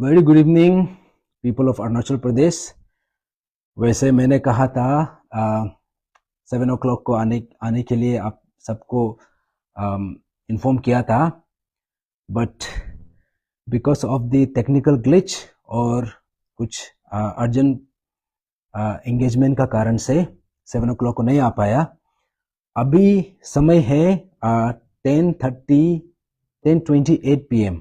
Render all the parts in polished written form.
Very good evening people of Arunachal Pradesh. वैसे मैंने कहा था 7 o'clock को आने के लिए आप सबको इन्फॉर्म किया था, but because of the technical glitch और कुछ अर्जेंट एंगेजमेंट का कारण से 7 o'clock को नहीं आ पाया। अभी समय है 10:28 PM,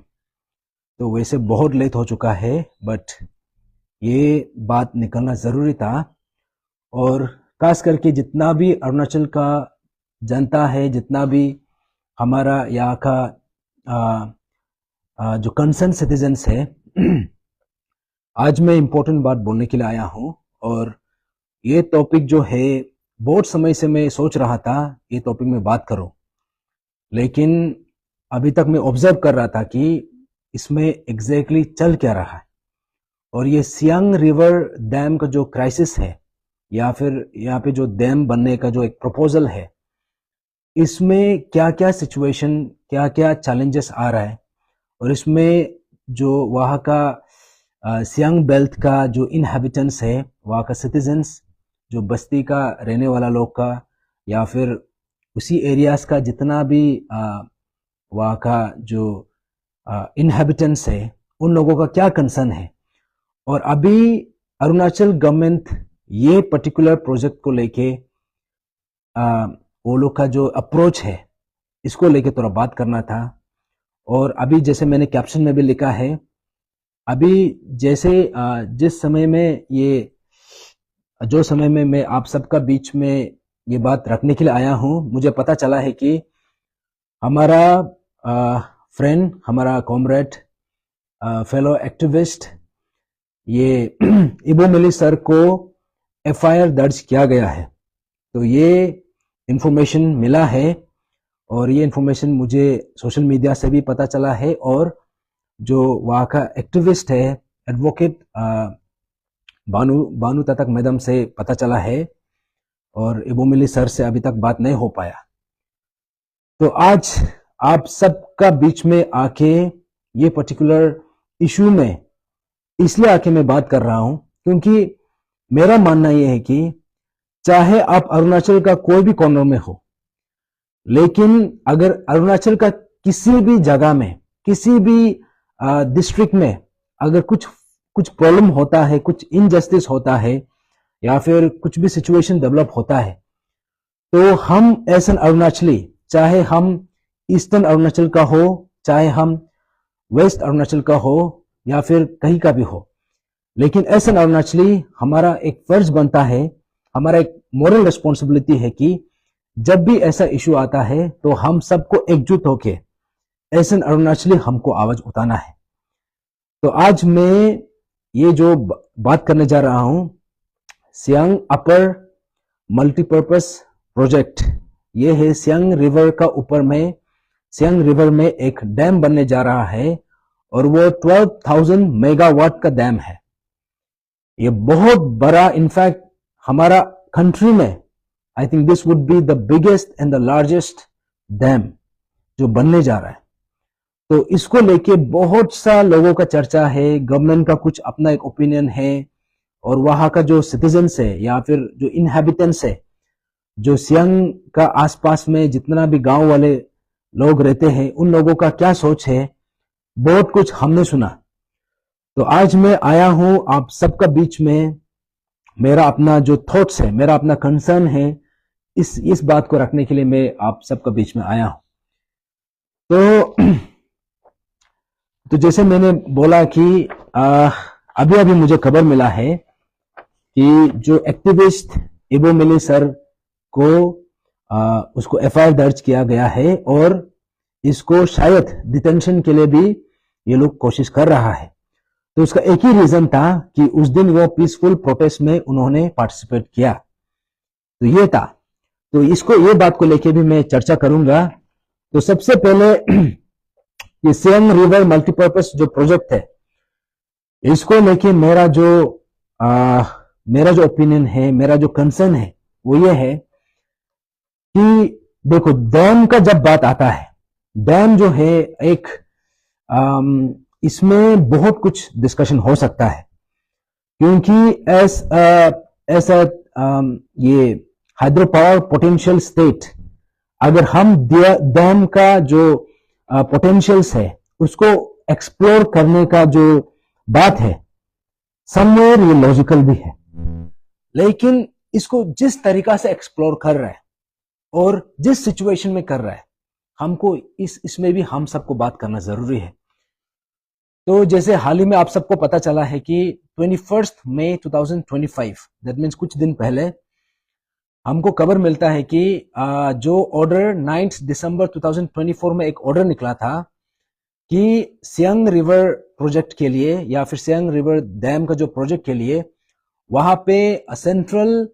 तो वैसे बहुत लेट हो चुका है, बट ये बात निकलना ज़रूरी था। और खास करके जितना भी अरुणाचल का जनता है, जितना भी हमारा यहाँ का जो कंसर्न सिटीजन्स है, आज मैं इम्पोर्टेंट बात बोलने के लिए आया हूँ। और ये टॉपिक जो है बहुत समय से मैं सोच रहा था ये टॉपिक में बात करूँ, लेकिन अभी तक मैं ऑब्जर्व कर रहा था कि इसमें एग्जैक्टली चल क्या रहा है। और ये सियांग रिवर डैम का जो क्राइसिस है, या फिर यहाँ पे जो डैम बनने का जो एक प्रपोजल है, इसमें क्या क्या सिचुएशन, क्या क्या चैलेंजेस आ रहा है, और इसमें जो वहाँ का सियांग बेल्ट का जो इनहेबिटेंट्स है, वहाँ का सिटीजन्स, जो बस्ती का रहने वाला लोग का, या फिर उसी एरियाज का जितना भी वहाँ का जो इनहेबिटेंट्स है, उन लोगों का क्या कंसर्न है। और अभी अरुणाचल गवर्नमेंट ये पर्टिकुलर प्रोजेक्ट को लेके वो लोग का जो अप्रोच है, इसको लेके थोड़ा बात करना था। और अभी जैसे मैंने कैप्शन में भी लिखा है, अभी जैसे जिस समय में जो समय में मैं आप सबका बीच में ये बात रखने के लिए आया हूँ, मुझे पता चला है कि हमारा फ्रेंड, हमारा कॉमरेड, फेलो एक्टिविस्ट, ये इबो मिली सर को FIR दर्ज किया गया है। तो ये इन्फॉर्मेशन मिला है, और ये इन्फॉर्मेशन मुझे सोशल मीडिया से भी पता चला है, और जो वहाँ का एक्टिविस्ट है, एडवोकेट बानू ततक मैडम से पता चला है, और इबो मिली सर से अभी तक बात नहीं हो पाया। तो आज आप सबका बीच में आके ये पर्टिकुलर इशू में इसलिए आके मैं बात कर रहा हूं, क्योंकि मेरा मानना यह है कि चाहे आप अरुणाचल का कोई भी कॉर्नर में हो, लेकिन अगर अरुणाचल का किसी भी जगह में, किसी भी डिस्ट्रिक्ट में अगर कुछ प्रॉब्लम होता है, कुछ इनजस्टिस होता है, या फिर कुछ भी सिचुएशन डेवलप होता है, तो हम एस एन अरुणाचली, चाहे हम ईस्टर्न अरुणाचल का हो, चाहे हम वेस्ट अरुणाचल का हो, या फिर कहीं का भी हो, लेकिन एस एन अरुणाचली हमारा एक फर्ज बनता है, हमारा एक मॉरल रिस्पॉन्सिबिलिटी है कि जब भी ऐसा इशू आता है तो हम सबको एकजुट होके एस एन अरुणाचली हमको आवाज उठाना है। तो आज मैं ये जो बात करने जा रहा हूं, सियांग अपर मल्टीपर्पस प्रोजेक्ट, ये है सियांग रिवर का ऊपर में, सियांग रिवर में एक डैम बनने जा रहा है, और वो 12,000 मेगावाट का डैम है। ये बहुत बड़ा, इनफैक्ट हमारा कंट्री में I think this would be the biggest and the largest dam जो बनने जा रहा है। तो इसको लेके बहुत सा लोगों का चर्चा है, गवर्नमेंट का कुछ अपना एक ओपिनियन है, और वहां का जो सिटीजन्स है, या फिर जो इनहेबिटेंट्स है, जो सियांग का आसपास में जितना भी गांव वाले लोग रहते हैं, उन लोगों का क्या सोच है, बहुत कुछ हमने सुना। तो आज मैं आया हूं आप सबका बीच में, मेरा अपना जो थॉट्स है, मेरा अपना कंसर्न है, इस बात को रखने के लिए मैं आप सबका बीच में आया हूं। तो जैसे मैंने बोला कि अभी अभी मुझे खबर मिला है कि जो एक्टिविस्ट इबो मिली सर को उसको FIR दर्ज किया गया है, और इसको शायद डिटेंशन के लिए भी ये लोग कोशिश कर रहा है। तो उसका एक ही रीजन था कि उस दिन वो पीसफुल प्रोटेस्ट में उन्होंने पार्टिसिपेट किया, तो ये था। तो ये बात को लेके भी मैं चर्चा करूंगा। तो सबसे पहले ये सियांग रिवर मल्टीपर्पस जो प्रोजेक्ट है, इसको लेके मेरा जो ओपिनियन है, मेरा जो कंसर्न है, वो ये है कि देखो, डैम का जब बात आता है, डैम जो है एक इसमें बहुत कुछ डिस्कशन हो सकता है, क्योंकि ऐसा ये हाइड्रो पावर पोटेंशियल स्टेट, अगर हम डैम का जो पोटेंशियल्स है उसको एक्सप्लोर करने का जो बात है, समवेयर ये लॉजिकल भी है, लेकिन इसको जिस तरीका से एक्सप्लोर कर रहा है और जिस सिचुएशन में कर रहा है, हमको इसमें भी हम सबको बात करना जरूरी है। तो जैसे हाल ही में आप सबको पता चला है कि 21 मई 2025, दैट मीन्स कुछ दिन पहले हमको खबर मिलता है कि जो ऑर्डर 9 दिसंबर 2024 में एक ऑर्डर निकला था कि सियांग रिवर प्रोजेक्ट के लिए या फिर सियांग रिवर डैम का जो प्रोजेक्ट के लिए वहां पे सेंट्रल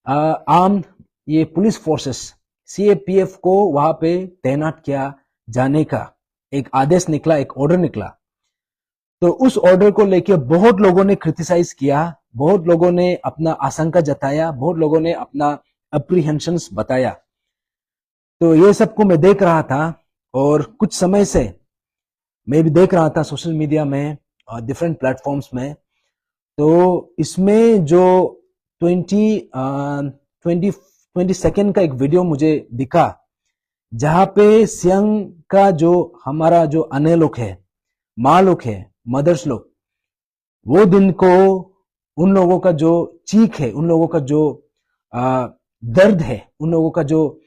आर्म्ड ये पुलिस फोर्सेस सीएपीएफ को वहां पे तैनात किया जाने का एक आदेश निकला, एक ऑर्डर निकला। तो उस ऑर्डर को लेकर बहुत लोगों ने क्रिटिसाइज किया, बहुत लोगों ने अपना आशंका जताया, बहुत लोगों ने अपना अप्रीहेंशंस बताया। तो ये सबको मैं देख रहा था और कुछ समय से मैं भी देख रहा था सोशल मीडिया में और डिफरेंट प्लेटफॉर्म्स में। तो इसमें जो 22nd का एक वीडियो मुझे दिखा, जहां पे सियांग का जो हमारा जो अन्य लोग है, माँ लोग है, मदर्स लोग, वो दिन को उन लोगों का जो चीख है, उन लोगों का जो दर्द है, उन लोगों का जो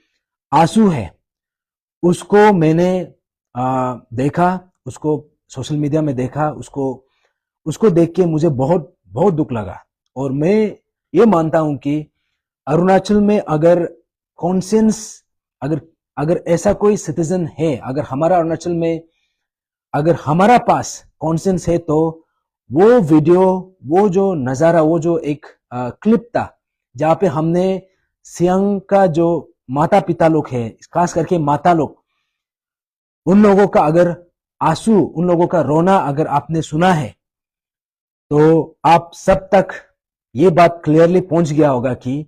आंसू है, उसको मैंने देखा, उसको सोशल मीडिया में देखा, उसको देख के मुझे बहुत बहुत दुख लगा। और मैं ये मानता हूं कि अरुणाचल में अगर कॉन्शियंस, अगर ऐसा कोई सिटीजन है, अगर हमारा अरुणाचल में अगर हमारा पास कॉन्शियंस है, तो वो वीडियो, वो जो नजारा, वो जो एक क्लिप था जहां पे हमने सियांग का जो माता पिता लोग है, खास करके माता लोग, उन लोगों का अगर आंसू, उन लोगों का रोना अगर आपने सुना है, तो आप सब तक ये बात क्लियरली पहुंच गया होगा कि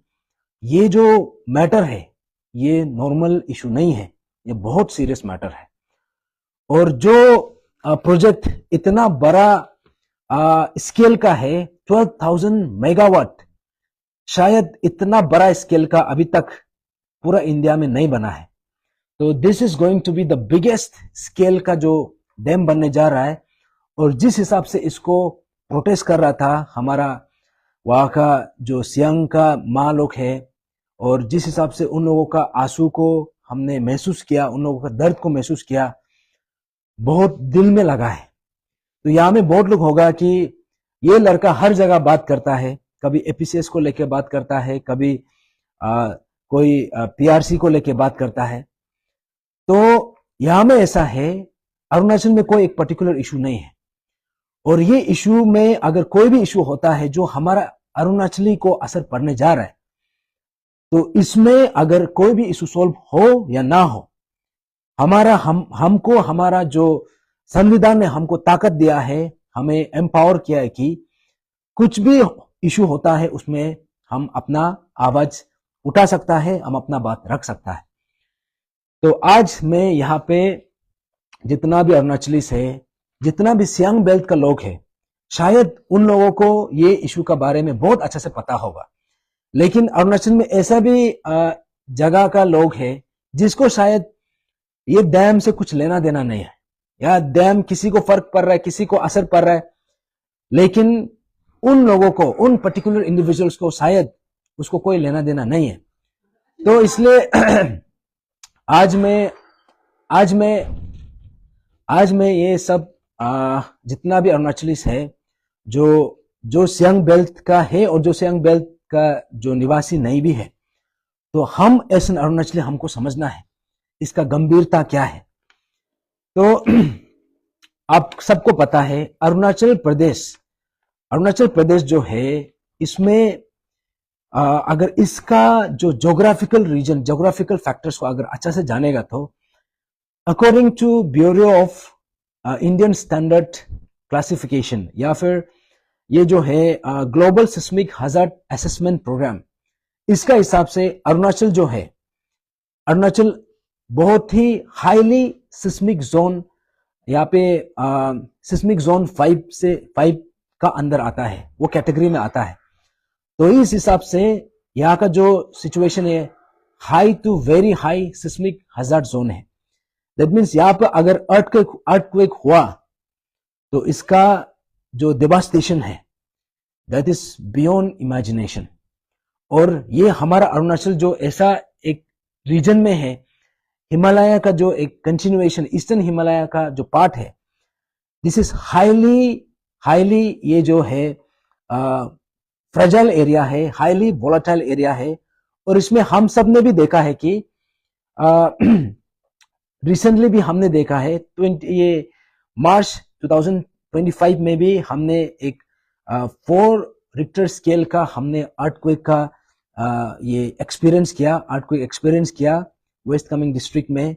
ये जो मैटर है ये नॉर्मल इशू नहीं है, ये बहुत सीरियस मैटर है। और जो प्रोजेक्ट इतना बड़ा स्केल का है, 12,000 मेगावाट, शायद इतना बड़ा स्केल का अभी तक पूरा इंडिया में नहीं बना है। तो this is going to be the biggest scale का जो डैम बनने जा रहा है। और जिस हिसाब से इसको प्रोटेस्ट कर रहा था हमारा वहां का जो सियांग का माँ लोग है, और जिस हिसाब से उन लोगों का आंसू को हमने महसूस किया, उन लोगों का दर्द को महसूस किया, बहुत दिल में लगा है। तो यहाँ में बहुत लोग होगा कि ये लड़का हर जगह बात करता है, कभी एपीसीएस को लेकर बात करता है, कभी कोई पीआरसी को लेकर बात करता है। तो यहाँ में ऐसा है, अरुणाचल में कोई एक पर्टिकुलर इशू नहीं है, और ये इशू में अगर कोई भी इशू होता है जो हमारा अरुणाचली को असर पड़ने जा रहा है, तो इसमें अगर कोई भी इशू सॉल्व हो या ना हो, हमको हमारा जो संविधान ने हमको ताकत दिया है, हमें एम्पावर किया है कि कुछ भी इशू होता है उसमें हम अपना आवाज उठा सकता है, हम अपना बात रख सकता है। तो आज मैं यहाँ पे जितना भी अरुणाचली है, जितना भी सियांग बेल्ट का लोग है, शायद उन लोगों को ये इशू का बारे में बहुत अच्छे से पता होगा, लेकिन अरुणाचल में ऐसा भी जगह का लोग है जिसको शायद ये डैम से कुछ लेना देना नहीं है, या डैम किसी को फर्क पड़ रहा है, किसी को असर पड़ रहा है, लेकिन उन लोगों को, उन पर्टिकुलर इंडिविजुअल्स को शायद उसको कोई लेना देना नहीं है। तो इसलिए आज मैं ये सब जितना भी अरुणाचलीस है जो सियांग बेल्ट का है और जो सियांग बेल्ट का जो निवासी नहीं भी है, तो हम ऐसे अरुणाचली हमको समझना है इसका गंभीरता क्या है। तो आप सबको पता है अरुणाचल प्रदेश जो है, इसमें अगर इसका जो ज्योग्राफिकल रीजन, ज्योग्राफिकल फैक्टर्स को अगर अच्छा से जानेगा, तो according to bureau of Indian standard classification, या फिर ये जो है global seismic hazard assessment program, इसका हिसाब से अरुणाचल जो है, अरुणाचल बहुत ही हाईली सिस्मिक जोन यहाँ पे सिस्मिक जोन 5 का अंदर आता है, वो कैटेगरी में आता है। तो इस हिसाब से यहाँ का जो सिचुएशन है high to very high seismic hazard zone है। दैट मीन्स यहाँ पे अगर अर्थक्वेक हुआ तो इसका जो डेवास्टेशन है दैट इज बियॉन्ड इमेजिनेशन। और ये हमारा अरुणाचल जो ऐसा एक रीजन में है, हिमालय का जो एक कंटिन्यूएशन, ईस्टर्न हिमालय का जो पार्ट है, दिस इज हाईली ये जो है फ्रेजाइल एरिया है, हाईली वोलाटाइल एरिया है। और इसमें हम सब ने भी देखा है कि रिसेंटली भी हमने देखा है ये मार्च 2025 में भी हमने एक 4 रिक्टर स्केल का हमने अर्थक्वेक का ये एक्सपीरियंस किया वेस्ट कामेंग डिस्ट्रिक्ट में।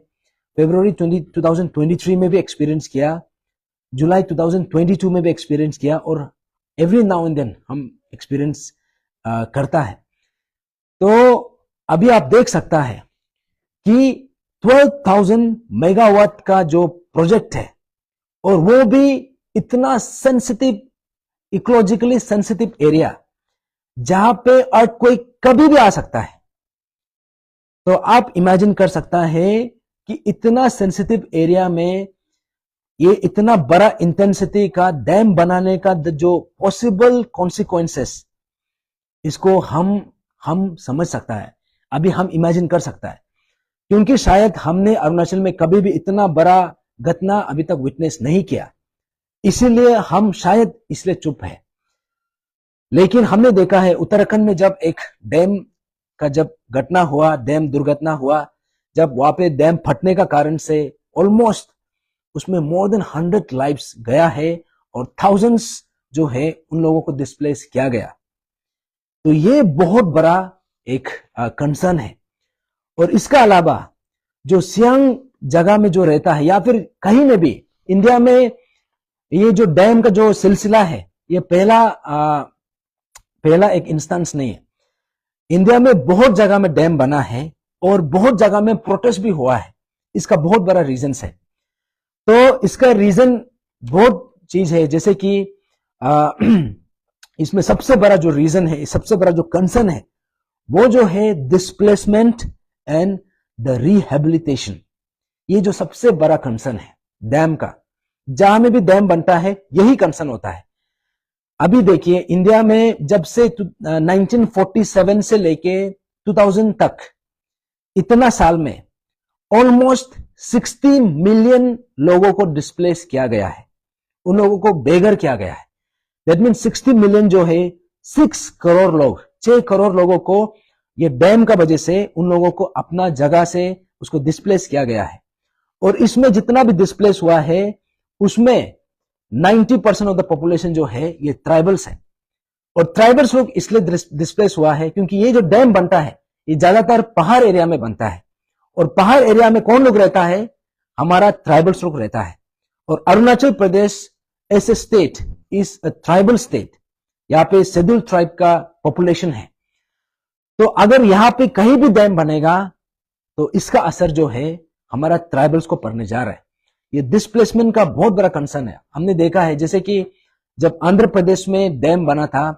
फरवरी 2023 में भी एक्सपीरियंस किया, जुलाई 2022 में भी एक्सपीरियंस किया, और एवरी नाउ एंड देन हम एक्सपीरियंस करता है। तो अभी आप देख सकता है कि 12,000 मेगावाट का जो प्रोजेक्ट है, और वो भी इतना सेंसिटिव, इकोलॉजिकली सेंसिटिव एरिया जहां पे अर्थक्वेक कभी भी आ सकता है। तो आप इमेजिन कर सकता है कि इतना सेंसिटिव एरिया में ये इतना बड़ा इंटेंसिटी का डैम बनाने का जो पॉसिबल कॉन्सिक्वेंसेस, इसको हम समझ सकता है, अभी हम इमेजिन कर सकता है। क्योंकि शायद हमने अरुणाचल में कभी भी इतना बड़ा घटना अभी तक विटनेस नहीं किया, इसीलिए हम शायद इसलिए चुप है। लेकिन हमने देखा है उत्तराखंड में जब एक डैम का जब घटना हुआ, डैम दुर्घटना हुआ, जब वहां पे डैम फटने का कारण से ऑलमोस्ट उसमें मोर देन 100 लाइव्स गया है और थाउजेंड्स जो है उन लोगों को डिस्प्लेस किया गया। तो ये बहुत बड़ा एक कंसर्न है। और इसका अलावा जो सियांग जगह में जो रहता है या फिर कहीं में भी इंडिया में, ये जो डैम का जो सिलसिला है ये पहला एक इंस्टेंस नहीं है। इंडिया में बहुत जगह में डैम बना है और बहुत जगह में प्रोटेस्ट भी हुआ है। इसका बहुत बड़ा रीजन है। तो इसका रीजन बहुत चीज है, जैसे कि इसमें सबसे बड़ा जो रीजन है, सबसे बड़ा जो कंसर्न है, वो जो है डिस्प्लेसमेंट एंड द रिहेबिलिटेशन। ये जो सबसे बड़ा कंसर्न है डैम का, जहां में भी डैम बनता है यही कंसर्न होता है। अभी देखिए इंडिया में जब से 1947 से लेके 2000 तक, इतना साल में ऑलमोस्ट 60 मिलियन लोगों को डिस्प्लेस किया गया है, उन लोगों को बेघर किया गया है। दैट मीन 60 मिलियन जो है 6 करोड़ लोग, 6 करोड़ लोगों को ये डैम का वजह से उन लोगों को अपना जगह से उसको डिस्प्लेस किया गया है। और इसमें जितना भी डिस्प्लेस हुआ है उसमें 90% ऑफ द पॉपुलेशन जो है ये ट्राइबल्स है। और ट्राइबल्स लोग इसलिए डिस्प्लेस हुआ है क्योंकि ये जो डैम बनता है ये ज्यादातर पहाड़ एरिया में बनता है, और पहाड़ एरिया में कौन लोग रहता है? हमारा ट्राइबल्स लोग रहता है। और Arunachal Pradesh as a state is a tribal state, यहाँ पे शेड्यूल ट्राइब का पॉपुलेशन है। तो अगर यहाँ पे कहीं भी डैम बनेगा तो इसका असर जो है हमारा ट्राइबल्स को पड़ने जा रहा है। ये डिस्प्लेसमेंट का बहुत बड़ा कंसर्न है। हमने देखा है जैसे कि जब आंध्र प्रदेश में डैम बना था,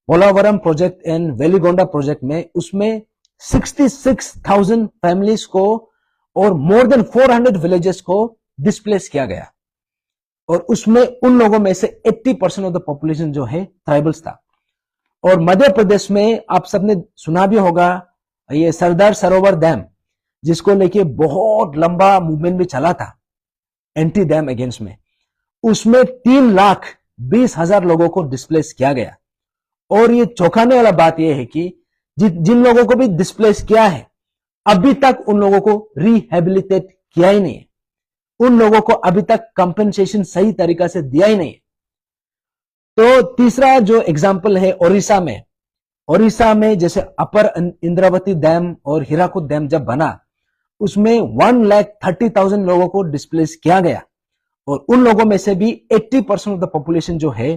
Polavaram project and Veligonda project में, उसमें 66,000 फैमिलीज को और मोर देन 400 विलेजेस को डिस्प्लेस किया गया। और उसमें उन लोगों में से 80% ऑफ द पॉपुलेशन जो है ट्राइबल्स था। और मध्य प्रदेश में आप सबने सुना भी होगा ये सरदार सरोवर डैम, जिसको लेके बहुत लंबा मूवमेंट भी चला था एंटी डैम अगेंस्ट में, उसमें 3,20,000 लोगों को डिस्प्लेस किया गया। और ये चौंकाने वाला बात यह है कि जिन लोगों को भी डिस्प्लेस किया है अभी तक उन लोगों को रिहेबिलिटेट किया ही नहीं है, उन लोगों को अभी तक कंपेंसेशन सही तरीका से दिया ही नहीं है। तो तीसरा जो एग्जांपल है ओडिशा में जैसे अपर इंद्रावती डैम और हीराकुद डैम जब बना, उसमें 1,30,000 लोगों को डिस्प्लेस किया गया। और उन लोगों में से भी 80% ऑफ द पॉपुलेशन जो है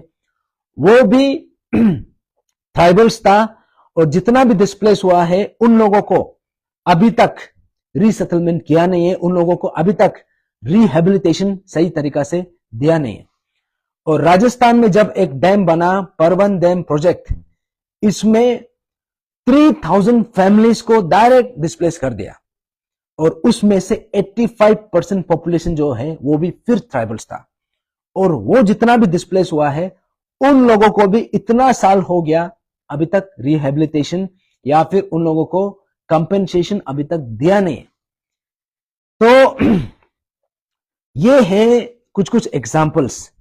वो भी ट्राइबल्स था। और जितना भी डिस्प्लेस हुआ है उन लोगों को अभी तक रीसेटलमेंट किया नहीं है, उन लोगों को अभी तक रिहेबिलिटेशन सही तरीका से दिया नहीं है। और राजस्थान में जब एक डैम बना, परवन डैम प्रोजेक्ट, इसमें 3000 फैमिलीज को डायरेक्ट डिस्प्लेस कर दिया और उसमें से 85% पॉपुलेशन जो है वो भी फिर ट्राइबल्स था। और वो जितना भी डिस्प्लेस हुआ है उन लोगों को भी इतना साल हो गया, अभी तक रिहेबिलिटेशन या फिर उन लोगों को कंपेंसेशन अभी तक दिया नहीं। तो ये है कुछ कुछ एग्जांपल्स।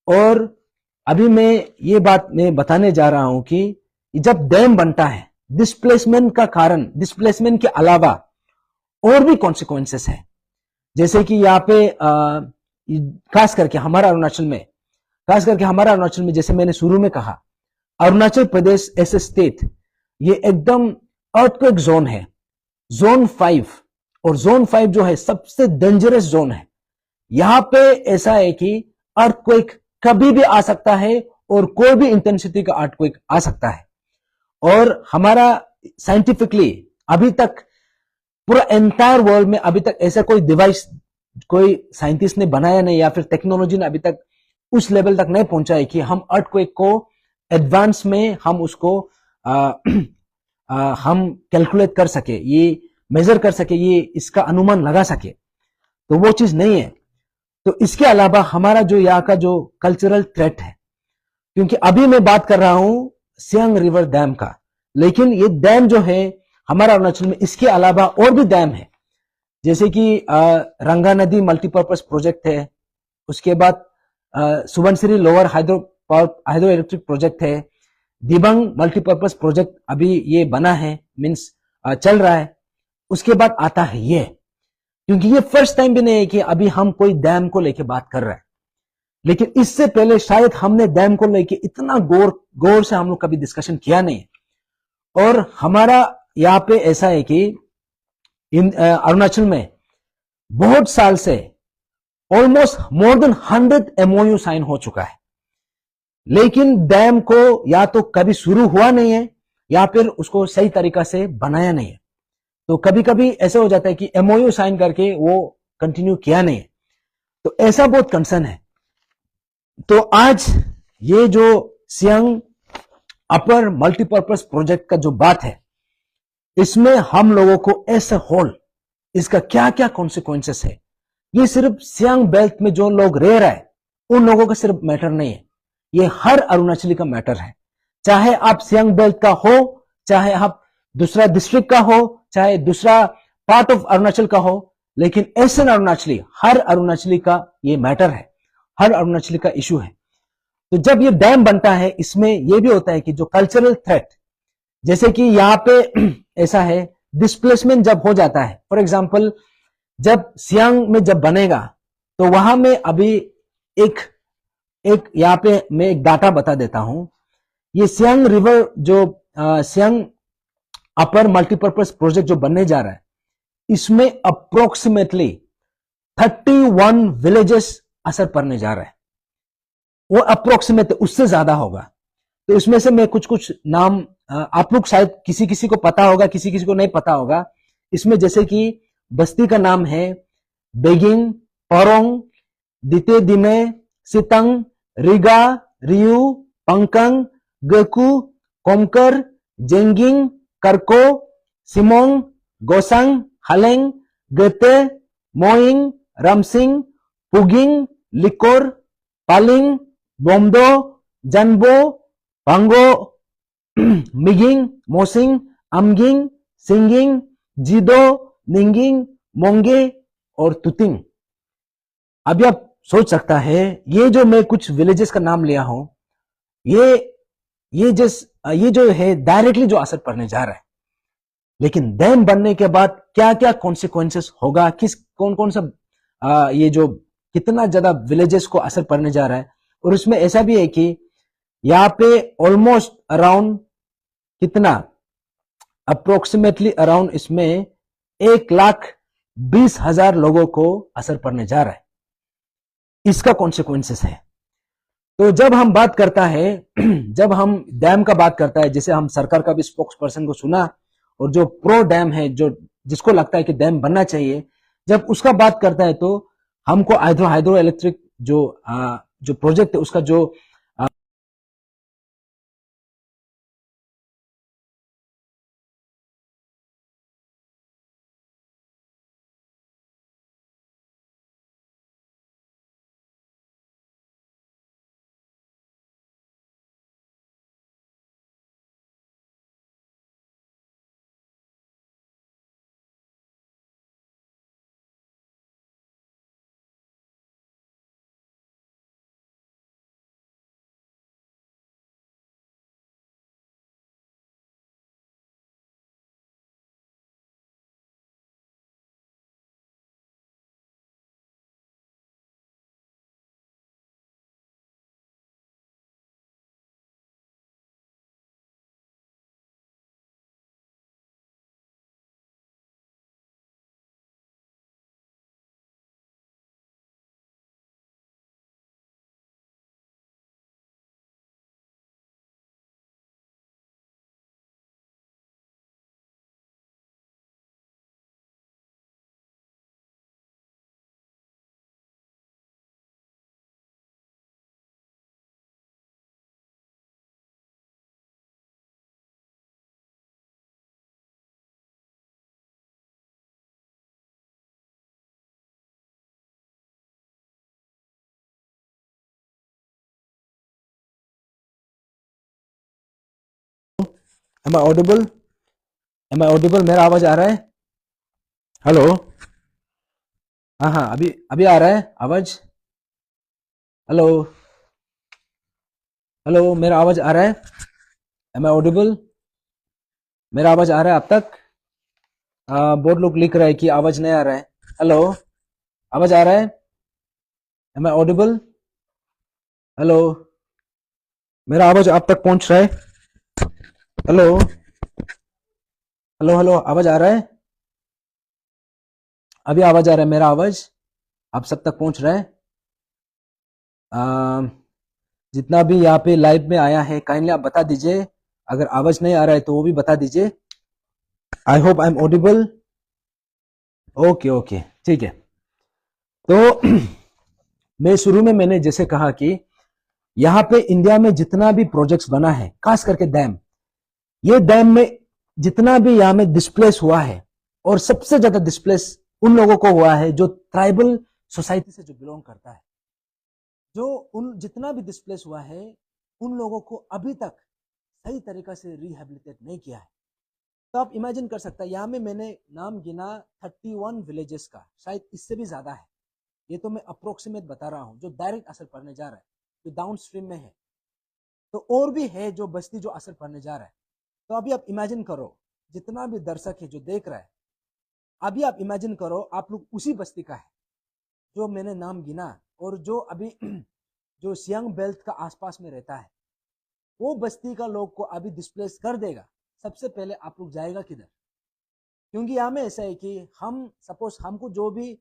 और अभी मैं ये बात मैं बताने जा रहा हूं कि जब डैम बनता है, डिस्प्लेसमेंट का कारण, डिस्प्लेसमेंट के अलावा और भी कॉन्सिक्वेंसेस है। जैसे कि यहाँ पे खास करके हमारा अरुणाचल में, जैसे मैंने शुरू में कहा, Arunachal Pradesh as a state ये एकदम अर्थक्वेक जोन है, जोन 5। और जोन 5 जो है सबसे डेंजरस जोन है। यहां पे ऐसा है कि अर्थक्वेक कभी भी आ सकता है और कोई भी इंटेंसिटी का अर्थक्वेक आ सकता है। और हमारा साइंटिफिकली अभी तक पूरा एंटायर वर्ल्ड में अभी तक ऐसा कोई डिवाइस कोई साइंटिस्ट ने बनाया नहीं, या फिर टेक्नोलॉजी ने अभी तक उस लेवल तक नहीं पहुंचा है कि हम अर्थक्वेक को एडवांस में हम उसको हम कैलकुलेट कर सके, ये मेजर कर सके, ये इसका अनुमान लगा सके। तो वो चीज नहीं है। तो इसके अलावा हमारा जो यहाँ का जो कल्चरल थ्रेट है, क्योंकि अभी मैं बात कर रहा हूं सियांग रिवर डैम का, लेकिन ये डैम जो है हमारा अरुणाचल में, इसके अलावा और भी डैम है। जैसे कि रंगा नदी मल्टीपर्पज प्रोजेक्ट है, उसके बाद Subansiri lower hydro electric project है, दिबांग मल्टीपर्पज प्रोजेक्ट अभी ये बना है, मीन्स चल रहा है। उसके बाद आता है ये, क्योंकि ये फर्स्ट टाइम भी नहीं है कि अभी हम कोई डैम को लेके बात कर रहे हैं, लेकिन इससे पहले शायद हमने डैम को लेके इतना गौर से हम लोग कभी डिस्कशन किया नहीं है। और हमारा यहाँ पे ऐसा है कि अरुणाचल में बहुत साल से almost more than 100 MOU sign हो चुका है, लेकिन डैम को या तो कभी शुरू हुआ नहीं है या फिर उसको सही तरीका से बनाया नहीं है। तो कभी कभी ऐसा हो जाता है कि MOU साइन करके वो कंटिन्यू किया नहीं है। तो ऐसा बहुत कंसर्न है। तो आज ये जो सियांग अपर मल्टीपर्पज प्रोजेक्ट का जो बात है, इसमें हम लोगों को एज ए होल इसका क्या क्या कॉन्सिक्वेंसेस है, ये सिर्फ सियांग बेल्ट में जो लोग रह रहे हैं उन लोगों का सिर्फ मैटर नहीं है, ये हर अरुणाचली का मैटर है। चाहे आप सियांग बेल्ट का हो, चाहे आप दूसरा डिस्ट्रिक्ट का हो, चाहे दूसरा पार्ट ऑफ अरुणाचल का हो, लेकिन एज एन अरुणाचली, हर अरुणाचली का ये मैटर है, हर अरुणाचली का इशू है। तो जब ये डैम बनता है, इसमें यह भी होता है कि जो कल्चरल थ्रेट, जैसे कि यहां पे ऐसा है, डिस्प्लेसमेंट जब हो जाता है, फॉर एग्जांपल जब सियांग में जब बनेगा, तो वहां में अभी एक यहां पे मैं एक डाटा बता देता हूं। ये सियांग रिवर जो सियांग अपर मल्टीपर्पज प्रोजेक्ट जो बनने जा रहा है, इसमें अप्रोक्सीमेटली 31 विलेजेस असर पड़ने जा रहा है। वो अप्रोक्सीमेट, उससे ज्यादा होगा। तो इसमें से मैं कुछ कुछ नाम, आप लोग शायद किसी किसी को पता होगा, किसी किसी को नहीं पता होगा। इसमें जैसे कि बस्ती का नाम है बेगिंग, परोंग, दिते दिमे, सितंग, रिगा, रियू, पंकंग, गकू, कोमकर, जेंगिंग, करको, सिमोंग, गोसंग, हलेंग, गते, मोइंग, रामसिंग, पुगिंग, लिकोर, पालिंग, बोमदो, जनबो, पांगो, मिगिंग, मोसिंग, अमगिंग, सिंगिंग, जिदो, निंगिंग, मोंगे और तुतिंग। अभी आप सोच सकता है, ये जो मैं कुछ विलेजेस का नाम लिया हूं, ये जो है डायरेक्टली जो असर पड़ने जा रहा है, लेकिन डैम बनने के बाद क्या क्या कॉन्सिक्वेंसेस होगा, कौन कौन सा ये जो कितना ज्यादा विलेजेस को असर पड़ने जा रहा है। और उसमें ऐसा भी है कि यहाँ पे ऑलमोस्ट अराउंड कितना, अप्रोक्सीमेटली अराउंड इसमें 1,20,000 लोगों को असर पड़ने जा रहा है, इसका कॉन्सिक्वेंसेस है। तो जब हम बात करता है, जब हम डैम का बात करता है, जैसे हम सरकार का भी स्पोक्स पर्सन को सुना, और जो प्रो डैम है, जो जिसको लगता है कि डैम बनना चाहिए, जब उसका बात करता है, तो हमको हाइड्रो इलेक्ट्रिक जो प्रोजेक्ट है उसका जो am I audible? Am I audible? मेरा आवाज आ रहा है? हेलो? हाँ हाँ, अभी अभी आ रहा है आवाज? हेलो? हेलो, मेरा आवाज आ रहा है? Am I audible? मेरा आवाज आ रहा है आप तक? बहुत लोग लिख रहे हैं कि आवाज नहीं आ रहा है। हेलो? आवाज आ रहा है? Am I audible? हेलो? मेरा आवाज आप तक पहुंच रहा है? हेलो? हेलो हेलो, आवाज आ रहा है? अभी आवाज आ रहा है? मेरा आवाज आप सब तक पहुंच रहा है? आ, जितना भी यहाँ पे लाइव में आया है काइंडली आप बता दीजिए। अगर आवाज नहीं आ रहा है तो वो भी बता दीजिए। I hope I am audible. Okay okay, ठीक है। तो मैं शुरू में मैंने जैसे कहा कि यहाँ पे इंडिया में जितना भी प्रोजेक्ट्स बना है, खास करके डैम, ये डैम में जितना भी यहाँ में डिस्प्लेस हुआ है, और सबसे ज्यादा डिस्प्लेस उन लोगों को हुआ है जो ट्राइबल सोसाइटी से जो बिलोंग करता है। जो उन जितना भी डिस्प्लेस हुआ है उन लोगों को अभी तक सही तरीका से रिहेबिलिटेट नहीं किया है। तो आप इमेजिन कर सकते हैं, यहाँ में मैंने नाम गिना 31 विलेजेस का, शायद इससे भी ज्यादा है। ये तो मैं अप्रोक्सीमेट बता रहा हूँ जो डायरेक्ट असर पड़ने जा रहा है, जो डाउन स्ट्रीम में है। तो और भी है जो बस्ती जो असर पड़ने जा रहा है। तो अभी आप इमेजिन करो, जितना भी दर्शक है जो देख रहा है, अभी आप इमेजिन करो आप लोग उसी बस्ती का है जो मैंने नाम गिना, और जो अभी जो सियांग बेल्ट का आसपास में रहता है, वो बस्ती का लोग को अभी डिस्प्लेस कर देगा। सबसे पहले आप लोग जाएगा किधर? क्योंकि यहाँ में ऐसा है कि हम सपोज हमको जो भी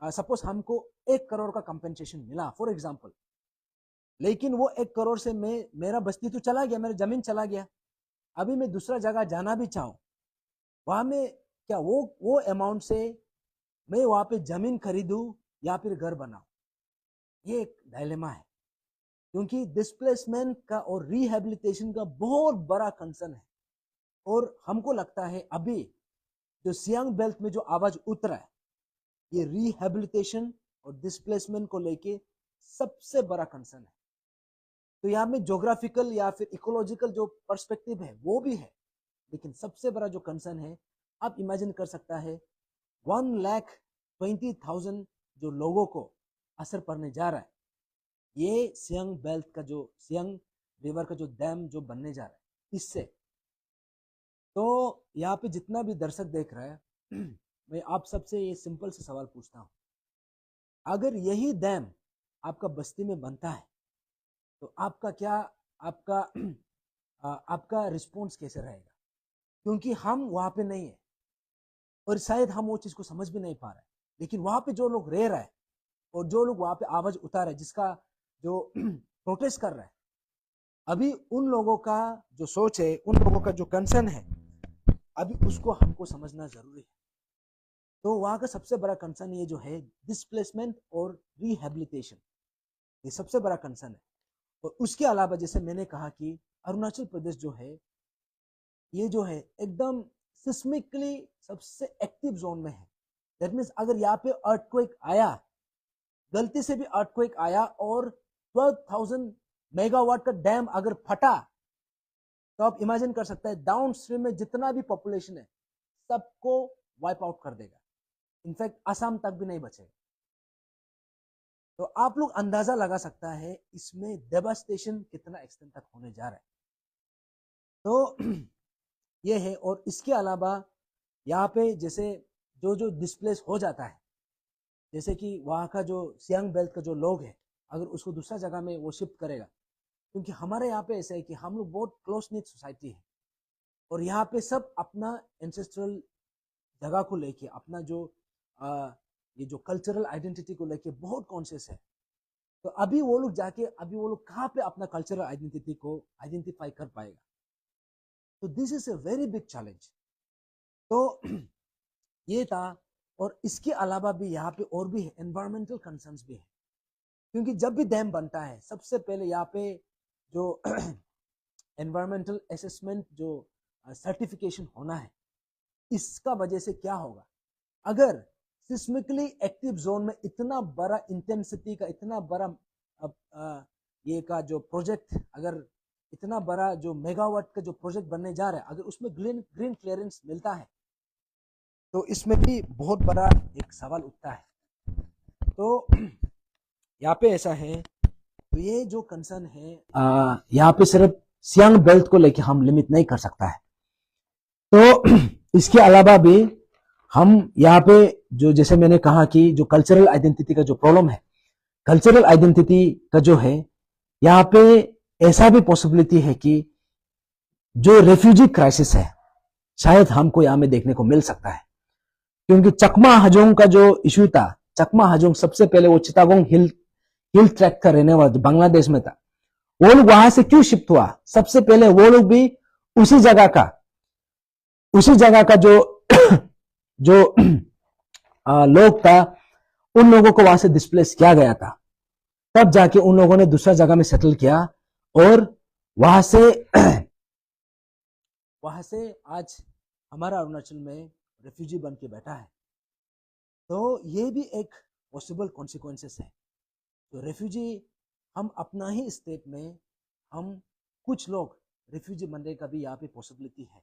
सपोज हमको 1 करोड़ का कंपेंसेशन मिला फॉर एग्जाम्पल, लेकिन वो 1 करोड़ से मैं मेरा बस्ती तो चला गया, मेरा जमीन चला गया। अभी मैं दूसरा जगह जाना भी चाहूँ, वहां में क्या वो अमाउंट से मैं वहां पे जमीन खरीदूं या फिर घर बनाऊं? ये एक डायलेमा है। क्योंकि डिस्प्लेसमेंट का और रिहेबिलिटेशन का बहुत बड़ा कंसर्न है। और हमको लगता है अभी जो सियांग बेल्ट में जो आवाज उतरा है, ये रिहेबिलिटेशन और डिस्प्लेसमेंट को लेके सबसे बड़ा कंसर्न है। तो यहाँ में ज्योग्राफिकल या फिर इकोलॉजिकल जो पर्सपेक्टिव है वो भी है, लेकिन सबसे बड़ा जो कंसर्न है, आप इमेजिन कर सकता है 1,20,000 जो लोगों को असर पड़ने जा रहा है, ये सियांग बेल्ट का जो सियांग रिवर का जो डैम जो बनने जा रहा है इससे। तो यहाँ पे जितना भी दर्शक देख रहा है मैं आप सबसे ये सिंपल से सवाल पूछता हूँ, अगर यही डैम आपका बस्ती में बनता है तो आपका क्या आपका आपका रिस्पॉन्स कैसे रहेगा? क्योंकि हम वहां पे नहीं है और शायद हम वो चीज को समझ भी नहीं पा रहे हैं, लेकिन वहां पे जो लोग रह रहा है और जो लोग वहां पे आवाज उतार रहे हैं, जिसका जो प्रोटेस्ट कर रहा है, अभी उन लोगों का जो सोच है, उन लोगों का जो कंसर्न है, अभी उसको हमको समझना जरूरी है। तो वहां का सबसे बड़ा कंसर्न ये जो है डिस्प्लेसमेंट और रिहेबिलिटेशन, ये सबसे बड़ा कंसर्न है। और उसके अलावा जैसे मैंने कहा कि अरुणाचल प्रदेश जो है ये जो है एकदम सिस्मिकली सबसे एक्टिव जोन में है। दैट मीन्स अगर यहाँ पे अर्थक्वेक आया, गलती से भी अर्थक्वेक आया और 12,000 मेगावाट का डैम अगर फटा, तो आप इमेजिन कर सकते हैं डाउन स्ट्रीम में जितना भी पॉपुलेशन है सबको वाइप आउट कर देगा। इनफैक्ट असम तक भी नहीं बचेगा। तो आप लोग अंदाजा लगा सकता है इसमें डेवास्टेशन कितना एक्सटेंट तक होने जा रहा है। तो ये है। और इसके अलावा यहाँ पे जैसे जो डिस्प्लेस हो जाता है, जैसे कि वहाँ का जो सियांग बेल्ट का जो लोग है, अगर उसको दूसरा जगह में वो शिफ्ट करेगा, क्योंकि हमारे यहाँ पे ऐसा है कि हम लोग बहुत क्लोज निट सोसाइटी है और यहाँ पे सब अपना एंसेस्ट्रल जगह को लेके, अपना जो ये जो कल्चरल आइडेंटिटी को लेके बहुत कॉन्शियस है। तो अभी वो लोग जाके अभी वो लोग कहाँ पे अपना कल्चरल आइडेंटिटी को आइडेंटिफाई कर पाएगा? तो this is a very big challenge. तो ये था। और इसके अलावा भी यहाँ पे और भी एनवायरमेंटल कंसर्न्स भी है, क्योंकि जब भी डैम बनता है सबसे पहले यहाँ पे जो एनवायरमेंटल असेसमेंट जो सर्टिफिकेशन होना है, इसका वजह से क्या होगा, अगर सिस्मिकली एक्टिव जोन में इतना बड़ा इंटेंसिटी का इतना बड़ा ये का जो प्रोजेक्ट, अगर इतना बड़ा जो मेगावाट का जो प्रोजेक्ट बनने जा रहा है, अगर उसमें ग्रीन क्लियरेंस मिलता है तो इसमें भी बहुत बड़ा एक सवाल उठता है। तो यहाँ पे ऐसा है। तो ये जो कंसर्न है यहाँ पे सिर्फ सियांग बेल्ट को लेके हम लिमिट नहीं कर सकता है। तो इसके अलावा भी हम यहाँ पे जो जैसे मैंने कहा कि जो कल्चरल आइडेंटिटी का जो प्रॉब्लम है, कल्चरल आइडेंटिटी का जो है यहाँ पे ऐसा भी पॉसिबिलिटी है कि जो रेफ्यूजी क्राइसिस है शायद हमको यहाँ में देखने को मिल सकता है। क्योंकि चकमा हजोंग का जो इश्यू था, चकमा हजोंग सबसे पहले वो चिटागोंग हिल ट्रैक का रहने वाला बांग्लादेश में था, वो लोग वहां से क्यों शिफ्ट हुआ? सबसे पहले वो लोग भी उसी जगह का जो लोग था, उन लोगों को वहां से डिस्प्लेस किया गया था। तब जाके उन लोगों ने दूसरा जगह में सेटल किया और वहां से आज हमारा अरुणाचल में रेफ्यूजी बन के बैठा है। तो ये भी एक पॉसिबल कॉन्सिक्वेंसेस है। तो रेफ्यूजी हम अपना ही स्टेट में हम कुछ लोग रेफ्यूजी बनने का भी यहाँ पे पॉसिबिलिटी है,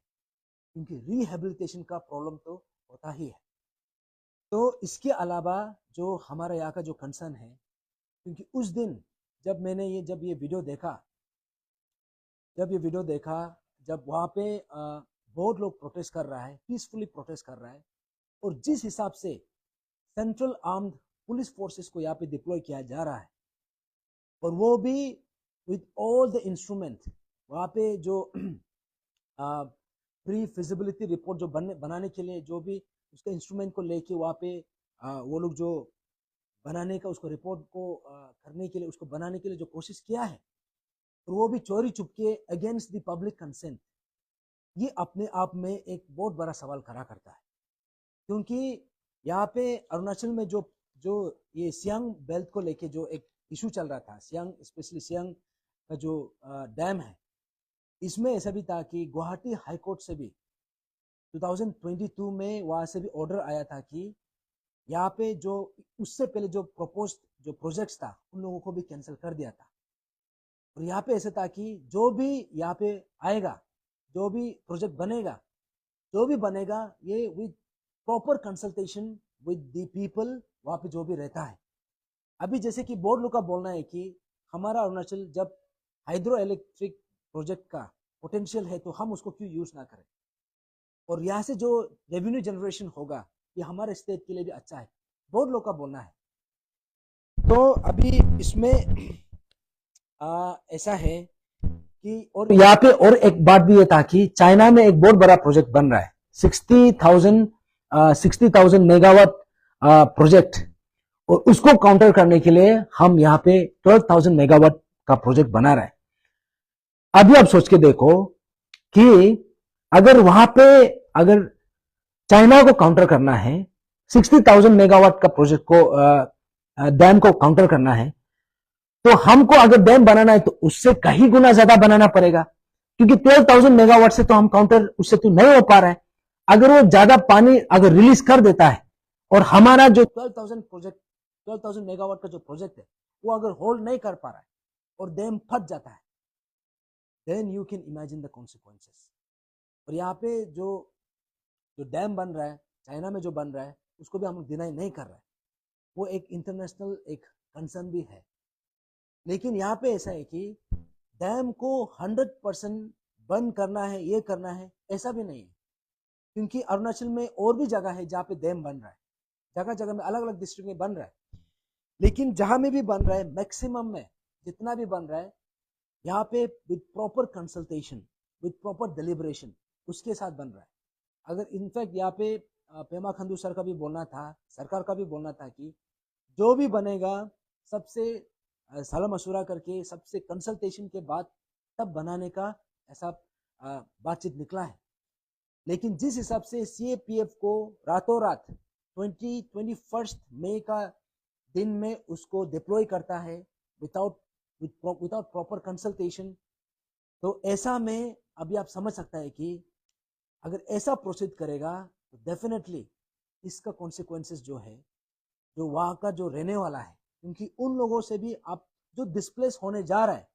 क्योंकि रिहेबिलिटेशन का प्रॉब्लम तो होता ही है। तो इसके अलावा जो हमारा यहाँ का जो कंसर्न है, क्योंकि उस दिन जब मैंने ये वीडियो देखा, जब वहाँ पे बहुत लोग प्रोटेस्ट कर रहा है, पीसफुली प्रोटेस्ट कर रहा है, और जिस हिसाब से सेंट्रल आर्म्ड पुलिस फोर्सेस को यहाँ पे डिप्लॉय किया जा रहा है, और वो भी विद ऑल द इंस्ट्रूमेंट, वहाँ पे जो प्री फिजिबिलिटी रिपोर्ट जो बनाने के लिए जो भी उसके इंस्ट्रूमेंट को लेके वहाँ पे वो लोग जो बनाने का उसको रिपोर्ट को करने के लिए, उसको बनाने के लिए जो कोशिश किया है, तो वो भी चोरी चुपके अगेंस्ट द पब्लिक कंसेंट, ये अपने आप में एक बहुत बड़ा सवाल खड़ा करता है। क्योंकि यहाँ पे अरुणाचल में जो ये सियांग बेल्ट को लेके जो एक इशू चल रहा था, सियांग स्पेशली सियांग का जो डैम है, इसमें ऐसा भी था कि गुवाहाटी हाई कोर्ट से भी 2022 में वहाँ से भी ऑर्डर आया था कि यहाँ पे जो उससे पहले जो प्रपोज जो प्रोजेक्ट्स था उन लोगों को भी कैंसिल कर दिया था। और यहाँ पे ऐसा था कि जो भी यहाँ पे आएगा, जो भी प्रोजेक्ट बनेगा, जो भी बनेगा, ये with proper consultation with the people वहाँ पे जो भी रहता है। अभी जैसे कि बहुत लोग का बोलना है कि हमारा अरुणाचल जब हाइड्रो इलेक्ट्रिक प्रोजेक्ट का पोटेंशियल है तो हम उसको क्यों यूज ना करें, और यहाँ से जो रेवेन्यू जनरेशन होगा ये हमारे स्टेट के लिए भी अच्छा है, बहुत लोग का बोलना है। तो अभी इसमें ऐसा है कि, और यहाँ पे और एक बात भी ये था कि चाइना में एक बहुत बड़ा प्रोजेक्ट बन रहा है, 60,000 मेगावाट प्रोजेक्ट, और उसको काउंटर करने के लिए हम यहाँ पे 12,000 मेगावाट का प्रोजेक्ट बना रहा है। अभी आप सोच के देखो कि अगर वहां पे अगर चाइना को काउंटर करना है 60,000 मेगावाट का प्रोजेक्ट को डैम को काउंटर करना है, तो हमको अगर डैम बनाना है तो उससे कहीं गुना ज्यादा बनाना पड़ेगा, क्योंकि 12,000 मेगावाट से तो हम काउंटर उससे तो नहीं हो पा रहा है। अगर वो ज्यादा पानी अगर रिलीज कर देता है और हमारा जो 12,000 मेगावाट का जो प्रोजेक्ट है वो अगर होल्ड नहीं कर पा रहा है और डैम फट जाता है, then you can imagine the consequences. और यहाँ पे जो जो डैम बन रहा है चाइना में, जो बन रहा है, उसको भी हम लोग डिनाई नहीं कर रहे हैं, वो एक इंटरनेशनल एक कंसर्न भी है। लेकिन यहाँ पे ऐसा है कि डैम को 100% बंद करना है, ये करना है, ऐसा भी नहीं है, क्योंकि अरुणाचल में और भी जगह है जहाँ पे डैम बन रहा है, जगह जगह में अलग अलग डिस्ट्रिक्ट में बन रहा है। लेकिन जहां में भी बन रहा है, मैक्सिमम में जितना भी बन रहा है, यहाँ पे with proper consultation, with proper deliberation, उसके साथ बन रहा है। अगर इनफैक्ट यहाँ पे पेमा खंडू सर का भी बोलना था, सरकार का भी बोलना था कि जो भी बनेगा सबसे सलाह मशवरा करके, सबसे कंसल्टेशन के बाद तब बनाने का ऐसा बातचीत निकला है। लेकिन जिस हिसाब से सीएपीएफ को रातों रात 21 मई का दिन में उसको डिप्लॉय करता है विदाउट प्रॉपर कंसल्टेशन, तो ऐसा में अभी आप समझ सकता है कि अगर ऐसा प्रोसीड करेगा तो डेफिनेटली इसका कॉन्सिक्वेंसेस जो है, जो वहाँ का जो रहने वाला है, क्योंकि उन लोगों से भी आप जो डिस्प्लेस होने जा रहा है,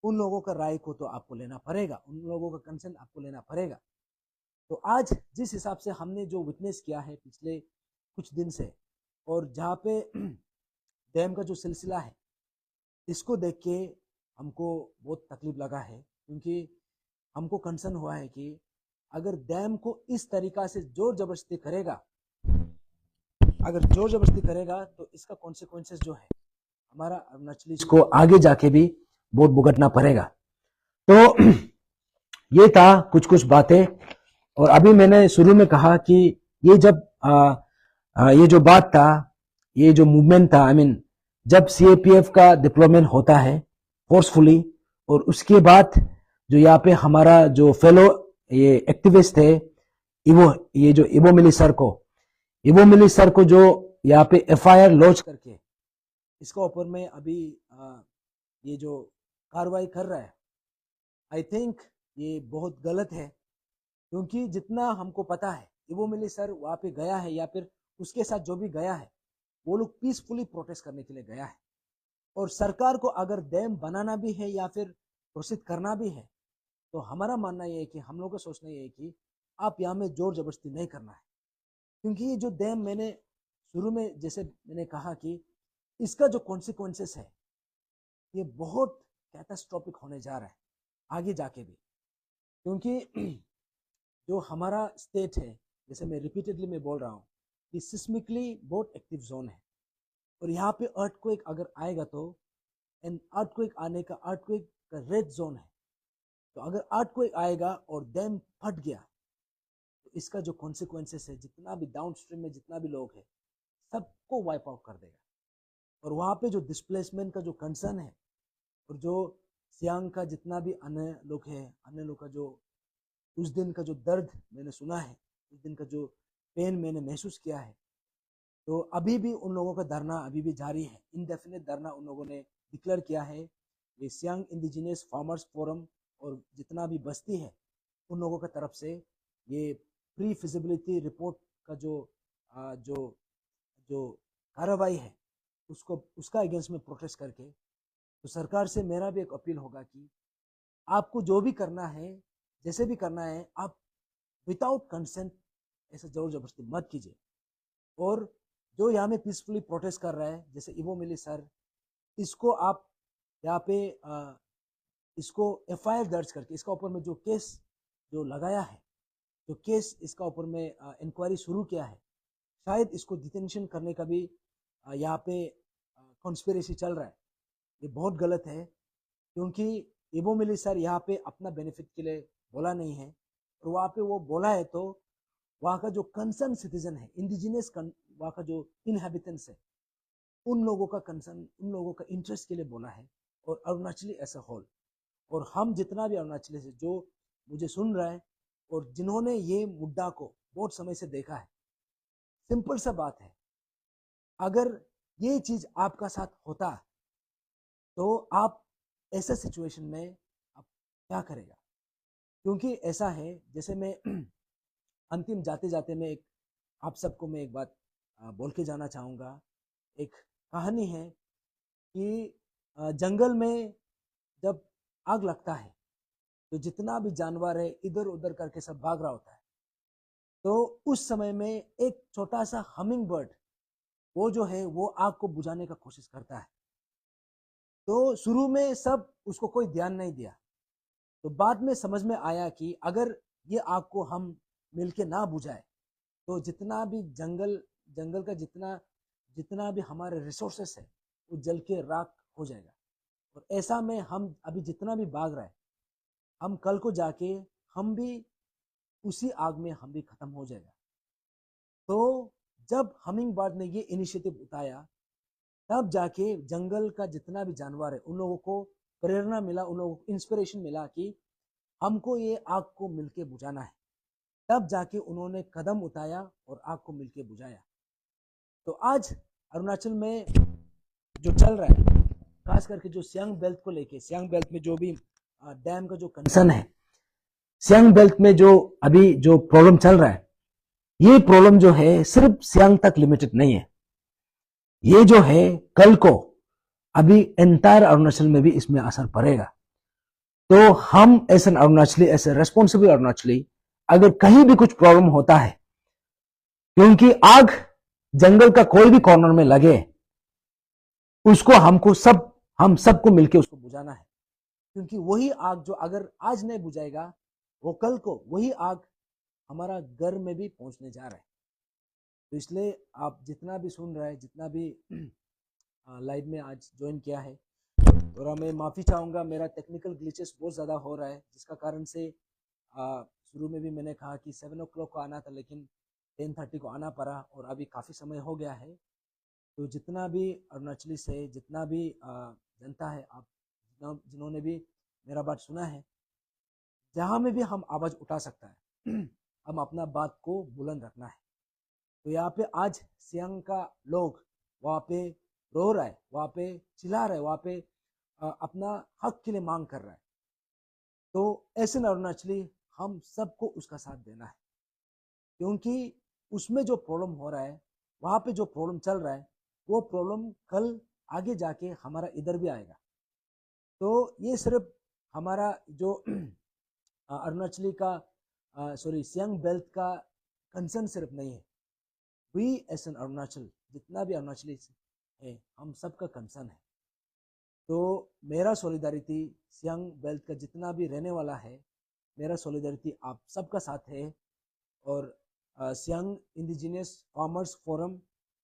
उन लोगों का राय को तो आपको लेना पड़ेगा, उन लोगों का कंसेंट आपको लेना पड़ेगा। तो आज जिस हिसाब से हमने जो विटनेस किया है पिछले कुछ दिन से, और जहाँ पे डैम का जो सिलसिला है, इसको देख के हमको बहुत तकलीफ लगा है, क्योंकि हमको कंसर्न हुआ है कि अगर डैम को इस तरीका से जोर जबरदस्ती करेगा, अगर जोर जबरदस्ती करेगा तो इसका कॉन्सिक्वेंसेस जो है हमारा अरुणाचली को आगे जाके भी बहुत भुगतना पड़ेगा। तो ये था कुछ कुछ बातें। और अभी मैंने शुरू में कहा कि ये जब ये जो बात था, ये जो मूवमेंट था, आई मीन जब सीएपीएफ का डिप्लॉयमेंट होता है फोर्सफुली, और उसके बाद जो यहाँ पे हमारा जो फेलो ये एक्टिविस्ट है ये जो इबो मिली सर को जो यहाँ पे एफआईआर लॉन्च करके इसका ऊपर में अभी ये जो कार्रवाई कर रहा है, आई थिंक ये बहुत गलत है। क्योंकि जितना हमको पता है इबो मिली सर वहाँ पे गया है, या फिर उसके साथ जो भी गया है, वो लोग पीसफुली प्रोटेस्ट करने के लिए गया है। और सरकार को अगर डैम बनाना भी है या फिर प्रोसीड करना भी है, तो हमारा मानना ये है कि हम लोग का सोचना ये है कि आप यहाँ में जोर जबरदस्ती नहीं करना है। क्योंकि ये जो डैम, मैंने शुरू में जैसे मैंने कहा कि इसका जो कॉन्सिक्वेंसेस है ये बहुत कैटास्ट्रोफिक होने जा रहा है आगे जाके भी। क्योंकि जो हमारा स्टेट है, जैसे मैं रिपीटेडली मैं बोल रहा हूँ कि सिस्मिकली बहुत एक्टिव जोन है, और यहाँ पे अर्थक्वेक अगर आएगा तो एंड अर्थक्वेक आने का, अर्थक्वेक का रेड जोन है, तो अगर अर्थक्वेक आएगा और डैम फट गया तो इसका जो कॉन्सिक्वेंसेस है, जितना भी डाउन स्ट्रीम में जितना भी लोग है, सबको वाइप आउट कर देगा। और वहाँ पे जो डिस्प्लेसमेंट का जो कंसर्न है, और जो सियांग का जितना भी अन्य लोग है, अन्य लोग का जो उस दिन का जो दर्द मैंने सुना है, उस दिन का जो पेन मैंने महसूस किया है, तो अभी भी उन लोगों का धरना अभी भी जारी है। इनडेफिनेट धरना उन लोगों ने डिक्लेयर किया है। ये सियांग इंडिजिनियस फार्मर्स फोरम और जितना भी बस्ती है उन लोगों की तरफ से ये प्री फिजिबिलिटी रिपोर्ट का जो जो कार्रवाई है, उसका अगेंस्ट में प्रोटेस्ट करके, तो सरकार से मेरा भी एक अपील होगा कि आपको जो भी करना है, जैसे भी करना है, आप विदाउट कंसेंट ऐसे जोर जबरदस्ती मत कीजिए। और जो यहाँ में पीसफुली प्रोटेस्ट कर रहा है, जैसे इबो मिली सर, इसको आप यहाँ पे इसको एफआईआर दर्ज करके इसका ऊपर में जो केस जो लगाया है, जो केस इसका ऊपर में इंक्वायरी शुरू किया है, शायद इसको डिटेंशन करने का भी यहाँ पे कॉन्स्पिरेसी चल रहा है। ये बहुत गलत है, क्योंकि इबो मिली सर यहाँ पे अपना बेनिफिट के लिए बोला नहीं है, और वहाँ पे वो बोला है तो वहाँ का जो कंसर्न सिटीजन है, इंडिजिनियस वहाँ का जो इनहेबिटेंट्स है, उन लोगों का कंसर्न, उन लोगों का इंटरेस्ट के लिए बोला है, और अरुणाचली एज अ होल। और हम जितना भी अरुणाचली से जो मुझे सुन रहा है और जिन्होंने ये मुद्दा को बहुत समय से देखा है, सिंपल सा बात है, अगर ये चीज आपका साथ होता तो आप ऐसा सिचुएशन में आप क्या करेगा? क्योंकि ऐसा है, जैसे मैं अंतिम जाते जाते मैं एक आप सबको मैं एक बात बोल के जाना चाहूँगा। एक कहानी है कि जंगल में जब आग लगता है तो जितना भी जानवर है इधर उधर करके सब भाग रहा होता है। तो उस समय में एक छोटा सा हमिंग बर्ड वो जो है वो आग को बुझाने का कोशिश करता है। तो शुरू में सब उसको कोई ध्यान नहीं दिया, तो बाद में समझ में आया कि अगर ये आग को हम मिलके ना बुझाए तो जितना भी जंगल जंगल का जितना जितना भी हमारे रिसोर्सेस है वो जल के राख हो जाएगा। और ऐसा में हम अभी जितना भी भाग रहा है, हम कल को जाके हम भी उसी आग में हम भी खत्म हो जाएगा। तो जब हमिंग बर्ड ने ये इनिशिएटिव उठाया, तब जाके जंगल का जितना भी जानवर है उन लोगों को प्रेरणा मिला, उन लोगों को इंस्पिरेशन मिला कि हमको ये आग को मिलके बुझाना है। तब जाके उन्होंने कदम उठाया और आग को मिलके बुझाया। तो आज अरुणाचल में जो चल रहा है, खास करके जो सियांग बेल्ट को लेके, सियांग बेल्ट में जो भी डैम का जो कंसर्न है, सियांग बेल्ट में जो अभी जो प्रॉब्लम चल रहा है, ये प्रॉब्लम जो है सिर्फ सियांग तक लिमिटेड नहीं है। ये जो है कल को अभी एंटायर अरुणाचल में भी इसमें असर पड़ेगा। तो हम as an Arunachali, as a responsible Arunachali, अगर कहीं भी कुछ प्रॉब्लम होता है, क्योंकि आग जंगल का कोई भी कॉर्नर में लगे, उसको हम सबको मिलकर उसको बुझाना है। क्योंकि वही आग जो अगर आज नहीं बुझाएगा, वो कल को वही आग हमारा घर में भी पहुंचने जा रहा है। तो इसलिए आप जितना भी सुन रहे हैं, जितना भी लाइव में आज ज्वाइन किया है, और मैं माफ़ी चाहूँगा, मेरा टेक्निकल ग्लिचेस बहुत ज़्यादा हो रहा है, जिसका कारण से शुरू में भी मैंने कहा कि 7 o'clock को आना था, लेकिन 10:30 को आना पड़ा और अभी काफ़ी समय हो गया है। तो जितना भी अरुणाचली से जितना भी जनता है, आप जिन्होंने भी मेरा बात सुना है, जहाँ में भी हम आवाज़ उठा सकता है हम अपना बात को बुलंद रखना है। तो यहाँ पे आज सियांग का लोग वहाँ पे रो रहा है, वहाँ पे चिल्ला रहा है, वहाँ पे अपना हक के लिए मांग कर रहा है। तो ऐसे अरुणाचली हम सबको उसका साथ देना है, क्योंकि उसमें जो प्रॉब्लम हो रहा है, वहाँ पे जो प्रॉब्लम चल रहा है, वो प्रॉब्लम कल आगे जाके हमारा इधर भी आएगा। तो ये सिर्फ हमारा जो अरुणाचली का सॉरी सियांग बेल्ट का कंसर्न सिर्फ नहीं है, वी एस एन अरुणाचल, जितना भी अरुणाचली है, हम सबका कंसर्न है। तो मेरा सॉलिडारिटी सियांग बेल्ट का जितना भी रहने वाला है, मेरा सॉलिडारिटी आप सबका साथ है। और सियांग इंडिजिनियस फार्मर्स फोरम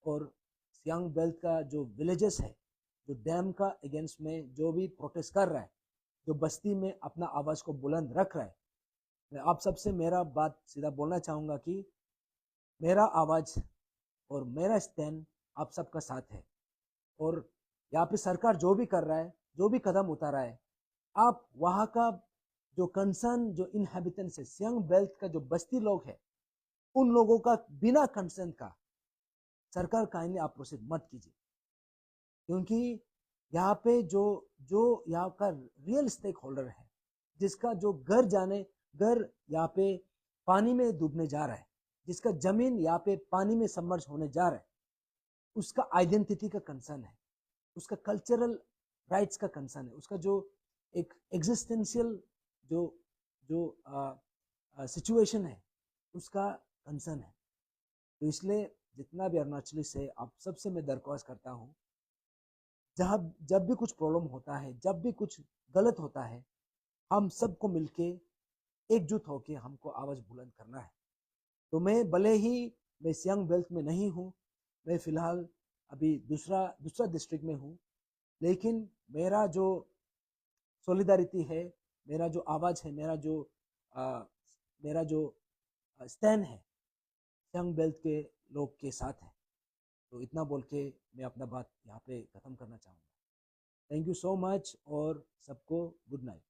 और सियांग बेल्ट का जो विलेजेस है, जो डैम का अगेंस्ट में जो भी प्रोटेस्ट कर रहा है, जो बस्ती में अपना आवाज़ को बुलंद रख रहा है, मैं आप सबसे मेरा बात सीधा बोलना चाहूँगा कि मेरा आवाज़ और मेरा स्टैंड आप सबका साथ है। और यहाँ पे सरकार जो भी कर रहा है, जो भी कदम उठा रहा है, आप वहाँ का जो कंसर्न जो इनहेबिटेंट्स है, सियांग बेल्ट का जो बस्ती लोग है, उन लोगों का बिना कंसर्न का सरकार काइंडली आप प्रोसीड मत कीजिए। क्योंकि यहाँ पे जो जो यहाँ का रियल स्टेक होल्डर है, जिसका जो घर यहाँ पे पानी में डूबने जा रहा है, जिसका जमीन यहाँ पे पानी में सबमर्ज होने जा रहा है, उसका आइडेंटिटी का कंसर्न है, उसका कल्चरल राइट्स का कंसर्न है, उसका जो एक एग्जिस्टेंशियल जो जो सिचुएशन है, उसका कंसर्न है। तो इसलिए जितना भी अरुणाचली से आप सबसे मैं दरख्वास्त करता हूँ, जब भी कुछ प्रॉब्लम होता है, जब भी कुछ गलत होता है, हम सबको मिलके एकजुट होके हमको आवाज़ बुलंद करना है। तो मैं भले ही मैं सियांग बेल्ट में नहीं हूँ, मैं फ़िलहाल अभी दूसरा दूसरा डिस्ट्रिक्ट में हूँ, लेकिन मेरा जो सॉलिडारिटी है, मेरा जो आवाज़ है, आ, मेरा जो स्टैंड है, सियांग बेल्ट के लोग के साथ है। तो इतना बोल के मैं अपना बात यहाँ पे ख़त्म करना चाहूँगा। थैंक यू सो मच और सबको गुड नाइट।